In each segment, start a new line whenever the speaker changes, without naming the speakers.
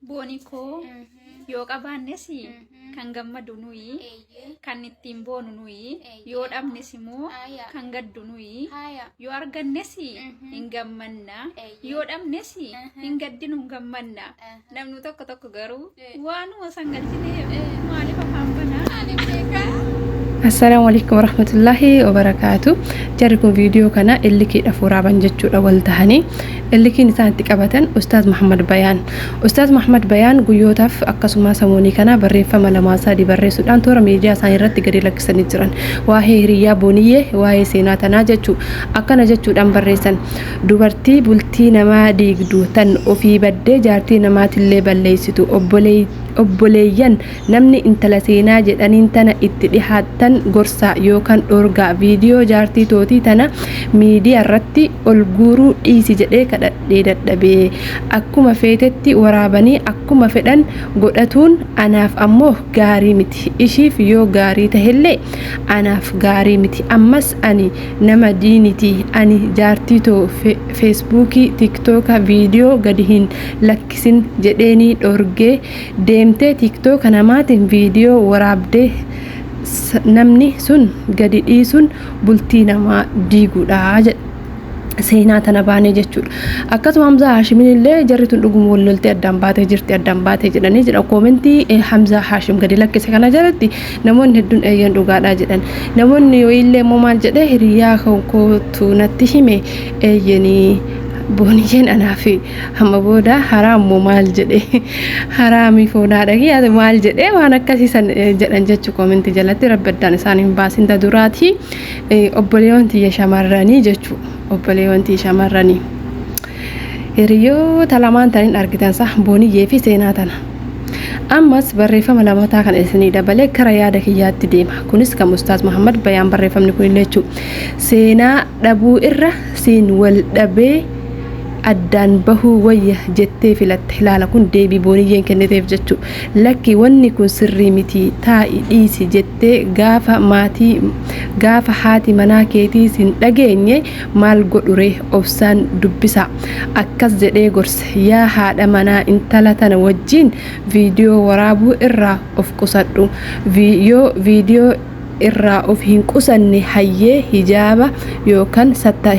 Booniko yoo qabaannes kan gammadu nuyi kan ittiin boonu nuyi yoo dhabnes immoo kan gaddu nuyi yoo argannes hin gammanna yoo dhabnes hin gaddinu hin gammanna namni tokko tokko garuu waanuma san galchine maaliif afaan banaa
Assalamualaikum warahmatullahi wabarakatuh. Jarikun video kana illiki dafura banjechu dawal tahani. Illiki nisanti qabatan Ustaz Muhammad Bayan. Ustaz Muhammad Bayan guyyootaf akkasuma samooni kana barreeffama lama sadi barreessuudhaan toora miidiyaa isaan irratti gadi lakkisanii jiran. Waa'ee hiriyaa booniyee waa'ee seenaa tanaa jechu akkana jechuudhaan barreessan. Dubartii bultii namaa diigdu tan ofii baddee jaartii namaatillee balleessitu obboleeyyan namni intala seenaa jedhaniin tana itti dhihaatan gorsa yookaan dhorgaa viidiyoo jaartii tootii tana miidiyaa irratti ol guuruu dhiisi jedhee kadhadhee dadhabee akkuma feetetti waraabanii akkuma fedhan godhatuun anaaf ammoo gaarii miti ishiif yoo gaarii tahellee anaaf gaarii miti ammas ani nama diiniti ani jaartii too feesbuukii tiktooka viidiyoo gadi hin lakkisin jedheeni dhorgee deemtee tiktook namaatiin viidiyoo waraabdee namni sun gadi dhiisuun bultii namaa diiguudha jedhe seenaa tana baanee jechuudha. Akkasuma Hamza Hashim illee jarri tun dhuguma walloltee addaan baatee jirti addaan baatee jedhanii jedha koomentii Hamza Hashim gadi lakkise kana jalatti namoonni hedduun eeyyan dhugaadhaa jedhan namoonni yoo illee moo maal jedhe hiriyaa kootu natti hime eeyyanii booniyeen anaafi hamma booda haraammoo maal jedhe haraamii foonaadha yaada maal jedhe waan akkasiisan jedhan jechuu koomentii jalatti rabbaddaan isaan hin baasin duraati obboleewwan tiyya shamarranii jechuu obboleewwan tiyya shamarranii hiriyoota lamaan tanin argitan sa booniyyee fi seenaa tana ammas barreeffama lamataa kan isinii dabalee kara yaada kiyyaatti deema kunis kan Ustaaz Muhammad Bayaan barreeffamni kun illee jechuu seenaa dhabuu irra siin wal dhabee addaan bahuu wayya jettee filatte ilaala kun deebii booniyyeen kenniteef jechu lakki wanni kun sirrii miti taa'i dhiisi jettee gaafa haati manaa keetii sin dhageenye maal godhure obsaan dubbisa akkas jedhee gorse yaa haadha manaa intala tana wajjiin viidiyoo waraabuu irraa of qusadhu viidiyoo irraa of hin qusanne hayyee hijaaba yookaan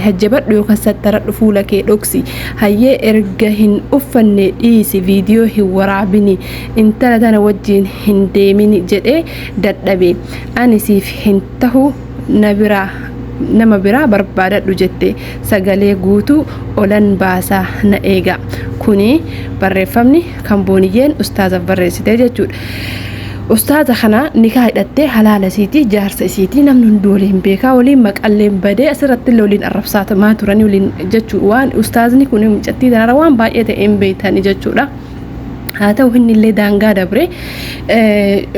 hajjabadhu yookaan sattaradhu fuula kee dhoksi hayyee erga hin uffanne dhiisi viidiyoo hin waraabini intala tana wajjiin hin deemini jedhee dadhabe ani siif hin tahu nama biraa barbaadadhu jette sagalee guutuu olan baasaa na eega kuni barreeffamni kan booniyyeen ustaaza barreessite jechuudha. Ustaaza kana nikaa hidhattee halaala isiitii jaarsa isiitii namni hundi waliin beekaa waliin maqalleen badee asirratti waliin arrabsaatamaa turanii waliin jechuu waan ustaazni kun mucattii tanarra waan baay'ee ta'een beeytani jechuudha. haa ta'u inni illee daangaa dabre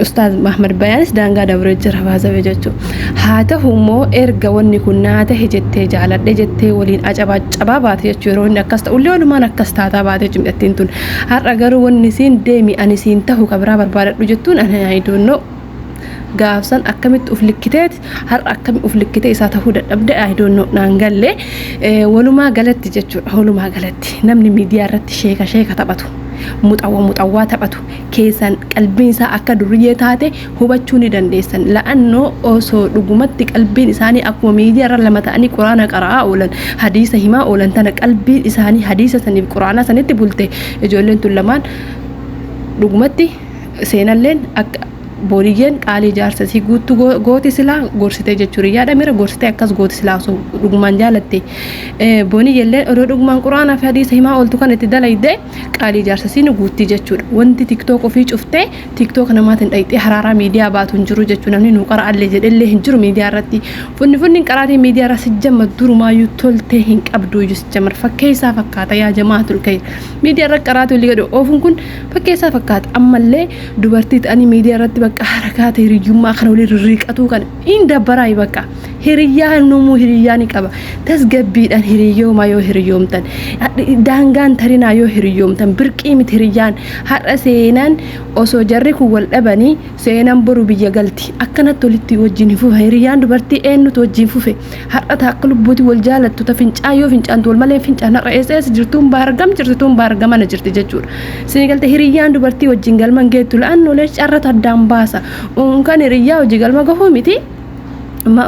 Ustaaz Muhammad Bayaanis daangaa dabre jira baasabe jechuudha. Haa ta'u immoo erga wanni kun naa ta'e jettee jaaladhe jettee waliin acabaa baate jechuu yeroo inni akkas ta'u illee walumaan akkas taataa baate cimdhattiin tun har'a garuu wanni siin deemi ani siin ta'u kabraa barbaadadhu jettuun ani I don't know gaafsan akkamitti uf likkiteet har'a akkamitti uf likkitee isaa ta'uu dadhabde I don't know naan galle walumaa galatti jechuudha walumaa galatti namni miidiyaa irratti sheeka taphatu muxawwaa taphatu keessan qalbiin isaa akka duriyyee taate hubachuu ni dandeessan la'annoo osoo dhugumatti qalbiin isaanii akkuma miidiyaa irra lama ta'anii quraana qara'aa oolan hadiisa himaa oolan tana qalbiin isaanii hadiisa saniif quraana sanitti bulte ijoolleen tun lamaan dhugumatti seenalleen akka booniyyeen qaalii jaarsasii guutuu gooti silaa gorsitee jechuudha yaada mira gorsitee akkas gooti silaa osoo dhugumaan jaalatte booniyyeelleen odoo dhugumaan quraanaa fi hadiisa himaa ooltu kan itti dalayde qaalii jaarsasiin guutti jechuudha wanti tiktook ofii cuftee tiktook namaatiin dhayxee haraaraa miidiyaa baatu hin jiru jechuudha namni nu qara'allee jedhellee hin jiru miidiyaa irratti funni qaraatii miidiyaa irra sijjamma durumaayyuu toltee hin qabdu sijjamar fakkeessaa fakkaata yaa jamaatul kayr miidiyaa irra qaraatu illee gadhu oofuun kun fakkeessaa fakkaata ammallee dubartii ta'anii miidiyaa irratti bakka harakaata hiriyyummaa kana waliin rirriiqatuu kana hin dabbaraa bakka hiriyyaa numu hiriyyaa ni qaba tasgabbiidhaan hiriyyoomaa yoo hiriyyoomtan daangaan tarinaa yoo hiriyyoomtan birqii miti hiriyyaan har'a seenan osoo jarri kun wal dhabanii seenan boru biyya galti akkanatti walitti wajjin fufa hiriyyaan dubartii eenyutu wajjin fufe har'a taakka lubbuuti wal jaalattu ta fincaa yoo fincaantu wal malee fincaan har'a eessa jirtuun baargam jirtuun baargamana jirti jechuudha sini galte hiriyyaan dubartii wajjin galman geettu la'annolee carrata addaan baasa kan hiriyyaa hojii galma gahuu miti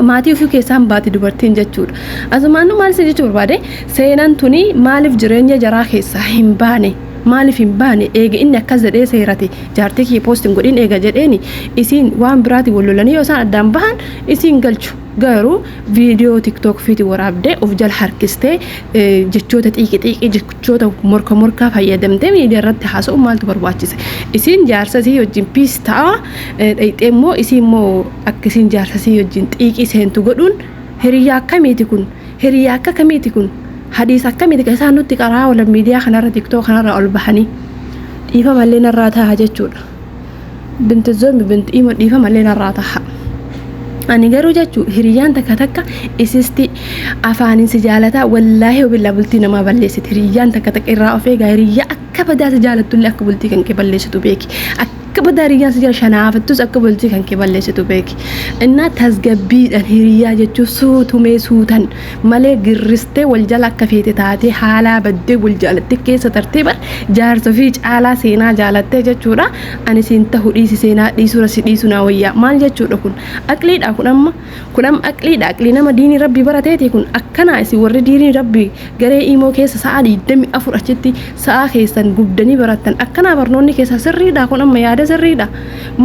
maatii ofii keessaan baati dubartiin jechuudha asumaan maal si jechuu barbaade seenan tuni maaliif jireenya jaraa keessaa hin baane maaliif hin baane eega inni akkas jedhee seerate jaartii kee poostiin godhin eega jedheeni isiin waan biraati wal lolanii yoo isaan addaan bahan isiin galchu garuu viidiyoo tiktok fiiti waraabdee of jala harkistee jechoota xiiqii jechoota morka fayyadamtee miidiyaa irratti haasa'u maaltu barbaachise isiin jaarsasii wajjin piis ta'a dhayxee immoo isiin immoo akkasiin jaarsasii wajjin xiiqii seentu godhuun hiriyyaa akkamiiti kun hiriyyaa akka kamiiti kun hadiis akkamiiti kan isaan nutti qaraa wala miidiyaa kanarra tiktok kanarra ol bahanii dhiifa mallee narraa ta'a jechuudha binti zoombi binti dhima dhiifa mallee narraa ta'a ani garuu jechuu hiriyyaan takka isisti afaanin si jaalataa wallaahi obilla bultii namaa balleessiti hiriyyaan takka irraa of eegaa hiriyyaa akka badaa si jaalatullee akka bultii kan kee balleessitu beeki akka badaa hiriyyaan si jala shanaafattus akka bultii kan kee balleessitu beeki innaa tasgabbiidhaan hiriyyaa jechuu suutumee suutan malee girristee wal jala akka feete taatee haalaa baddee wal jaalattee keessa tartee bar jaarsa fi caalaa seenaa jaalattee jechuudha ani siin ta'u dhiisi seenaa dhiisura si dhiisu naa wayyaa maal jechuudha kun aqliidha kun amma aqliidha aqlii nama diinii rabbii barateeti kun akkana isin warri diinii rabbii garee imoo keessa sa'a 24 achitti sa'a keessan gubdanii barattan akkana barnoonni keessa sirriidha kun amma yaada sirriidha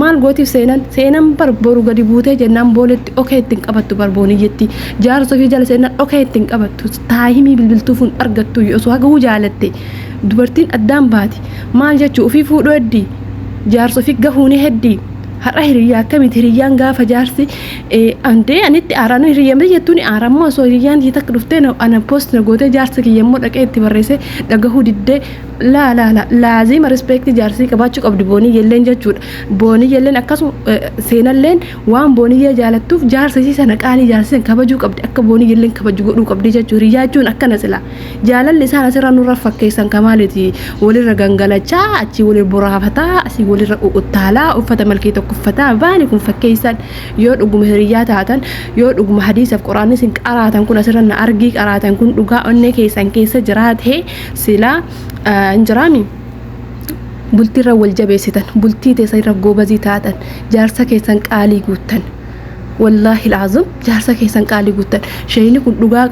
maal gootiif seenan barboru gadi buutee jennaan booletti okee ittiin qabattu barboonii jetti jaarsa fi jala seenan okee ittiin qabattu taahimii bilbiltuufuun argattu osoo haguu jaalatte dubartiin addaan baati maal jechuu ofii fuudhuu heddii jaarsa ofii gahuuni heddii har'a hiriyyaa akkamitti hiriyyaan gaafa jaarsi andee anitti aaraanu hiriyyamte jettuun aarammoo osoo hiriyyaan takka dhuftee ana post na gootee jaarsa kiyyammoo dhaqee itti barreessee dhagahuu diddee laazima rispeekti jaarsii qabaachuu qabdi boonii yelleen jechuudha boonii yelleen akkasuma seenalleen waan boonii jaalattuuf jaarsisii sana qaalii jaarsii kabajuu qabdi akka boonii yelleen kabaju godhuu qabdi jechuudha hiriyyaa jechuun akkana sila jaalalli isaan asirra nurra fakkeessan kamaaleeti walirra gangalachaa achi walirra boraafataa asii walirra uttaalaa uffata malkii tokko uffataa baani kun fakkeessan yoo dhuguma hiriyyaa taatan yoo dhuguma hadiisaaf quraanni sin qaraatan kun asirra na argii qaraatan kun dhugaa onnee keessan keessa jiraate sila injiraami bultiirra wal jabeessitan bultii teessa irra goobazii taatan jaarsa keessan qaalii guuttan wallaahi laazum jaarsa keessan qaalii guuttan shayini kun dhugaa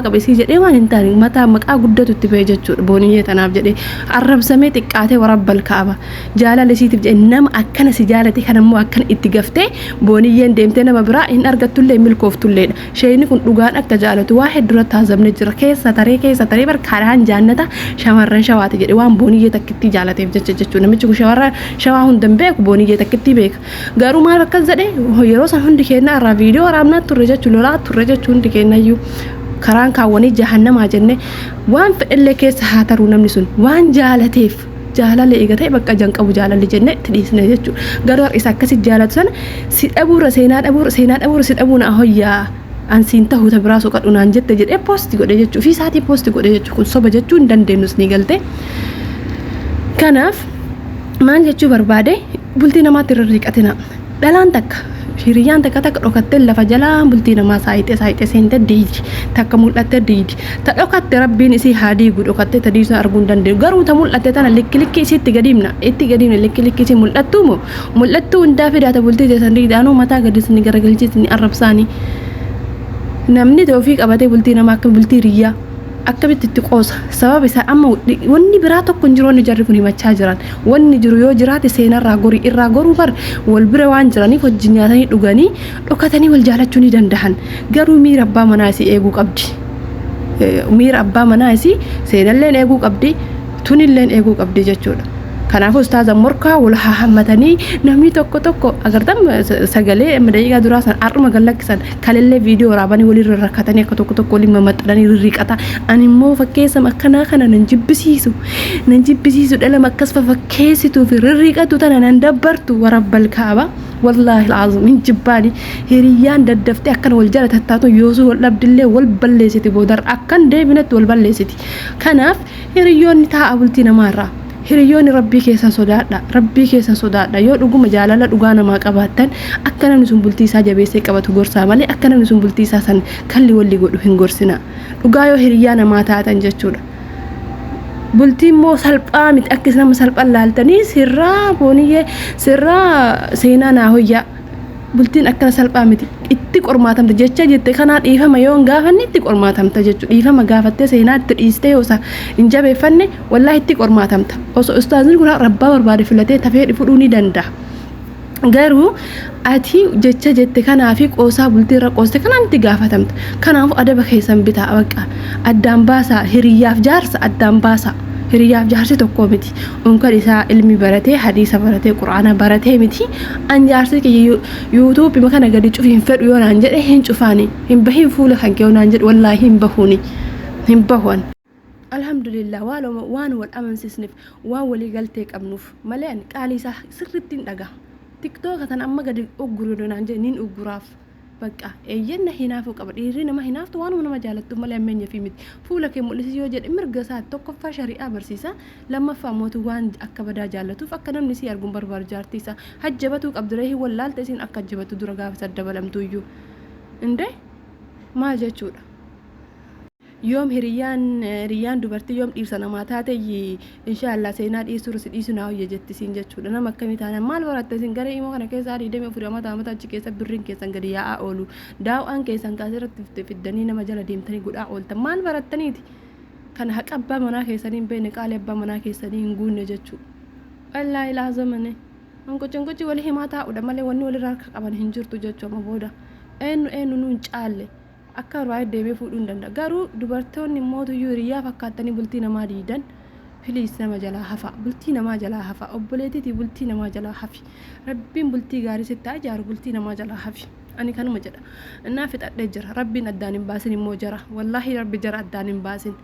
qaba isii jedhee waan hin taane mataa maqaa guddatu itti ba'e jechuudha booniyyee tanaaf jedhee arrabsamee xiqqaatee warabbal kaaba jaalala isiitiif jedhe nama akkana si jaalate kanammoo akkana itti gaftee booniyyeen deemtee nama biraa hin argattullee milkooftulleedha shayini kun dhugaan akka jaalatu waa hedduurratti haasabne jira keessa taree barkaadhaan jaannata shamarran shawaati jedhe waan booniyyee takkitti jaalateef jechuudha namichi kun shamarran shawaa hundan beeku booniyyee takkitti beeka garuu maal akkas jedhe yeroo san hundi keenya irraa viidiyoo waraabnaa turre jechuu lolaa turre jechuu hundi keenyayyuu karaan kaawwanii jahannamaa jenne waan fedhellee keessa haa taruu namni sun waan jaalateef jaalala eegatee bakka janqabu jaalalli jenne itti dhiisne jechuudha garuu isa akkasitti jaalatu sana si dhabuura seenaa dhabuura si dhabuuna ahoyyaa ansiin ta'uu ta biraa soqadhu naan jette jedhee poosti godhe jechuu fi isaatii poosti godhe jechuu kun soba jechuu hin dandeenyus ni galte kanaaf maal jechuu barbaade bultii namaatti irra riiqatina dhalaan takka hiriyyaan takka dhokattee lafa jalaa bultii namaa saayitee seente diidi takka mul'atte diidi ta dhokatte rabbiin isii haa diigu dhokatte ta diisu arguu hin dandeenyu garuu ta mul'atte tana likki isii itti gadiimna likki isii mul'attuu hundaa fidaata bultii teessan diidaanuu mataa gadi sinni garagalchiisni arrabsaanii namni ofii qabatee bultii namaa akka bultii hiriyyaa akkamitti itti qoosa sababa isaa amma wanni biraa tokko hin jiru wanni jarri kun himachaa jiran wanni jiru yoo jiraate seenarraa gorii irraa goruu bar wal bira waan jiraniif wajjin nyaatanii dhuganii dhokatanii wal jaalachuu ni danda'an garuu miira abbaa manaa isii eeguu qabdi miira abbaa manaa isii seenalleen eeguu qabdi tunilleen eeguu qabdi jechuudha kanaafuu ustaaza morkaa wal hammatanii namni tokko agartam sagalee daqiiqaa duraa san arma galakkisan kalillee viidiyoo waraabanii walirra rakkatanii akka tokko waliin mamaxxalanii rirriqata ani immoo fakkeessam akkanaa kana nan jibbisiisu dhalama akkas fakkeessituu fi rirriqatu tana nan dabbartu warabbal kaaba wallahi alazim min jibbaani hiriyaan daddaftee akkan wal jala tattaatu yoosuu wal dhabdillee wal balleessiti boodar akkan deebinatti wal balleessiti kanaaf hiriyoonni taa'a bultii namaarraa hiriyoonni rabbii keessan sodaadha yoo dhuguma jaalala dhugaa namaa qabaattan akka namni sun bultii isaa jabeessee qabatu gorsaa malee akka namni sun bultii isaa san kalli walli godhu hin gorsina dhugaa yoo hiriyaa namaa taatan jechuudha bultiin moo salphaa miti akka nama salphaan laaltanii sirraa booniyyee sirraa seenaa naa hoyyaa bultiin akkana salphaa miti itti qormaatamta jecha jette kanaa dhiifama yoo hin gaafanne itti qormaatamta jechuudha dhiifama gaafattee seenaa itti dhiistee yoo hin jabeeffanne wallaahi itti qormaatamta osoo ustaaziin kun rabbaa barbaade filatee tafee fudhuu ni danda'a garuu ati jecha jette kanaa fi qoosaa bultii irra qooste kanaan itti gaafatamta kanaafuu adaba keessan bitaa baqa addaan baasaa hiriyaaf jaarsa addaan baasaa hiriyaaf jaarsi tokko miti onkan isaa ilmi baratee hadiisa baratee quraana baratee miti an jaarsi kiyya yuutuubi makana gadi cufi hin fedhu yoo naan jedhe hin cufaani hin bahin fuula kan kee yoo naan jedhe wallaahi hin bahuun alhamdulillah waan wal amansiisneef waan walii galtee qabnuuf malee qaalii isaa sirriitti hin dhagaa tiktoka tan amma gadi ugguru naan jedhe nin ugguraaf bakka eeyyanna hinaafuu qaba dhiirri nama hinaaftu waan nama jaalattu malee ammenya fi miti fuula kee mul'isi yoo jedhe mirga isaa tokkoffaa shari'aa barsiisa lammaffaa mootu waan akka badaa jaallatuuf akka namni si arguun barbaadu jaartiisa hajjabatuu qabdiree wallaalta isin akka hajjabatu dura gaafa saddabalamtu iyyuu inde maal jechuudha yoom hiriyaan dubartii yoom dhiirsa namaa taate inshallah seenaa dhiisu naa hoyya jettisiin jechuudha nama akkamii taana maal baratte isin garee immoo kana keessaa 24 amata achi keessa birriin keessan gadi yaa'aa oolu daaw'aan keessan kaasirratti fiddanii nama jala deemtanii godhaa ooltan maal barattaniiti kana haqa abbaa manaa keessanii hin beekne qaalii abbaa manaa keessanii hin guunne jechuudha wallaahi laazamane hanqochi walii himaa taa'udha malee wanni walirraa harka qaban hin jirtu jechuudha booda eenyu nuun caalle akka raayit deemee fuudhuu hin danda'a garuu dubartoonni mootu hiriyaa fakkaatanii bultii namaa diidan filiis nama jalaa hafa bultii namaa jalaa hafa obboleetiitii bultii namaa jalaa hafi rabbiin bultii gaarii sitti ijaaru bultii namaa jalaa hafi ani kanuma jedha innaa fixadhee jira rabbiin addaan hin baasin immoo jara wallaahi rabbi jara addaan hin baasin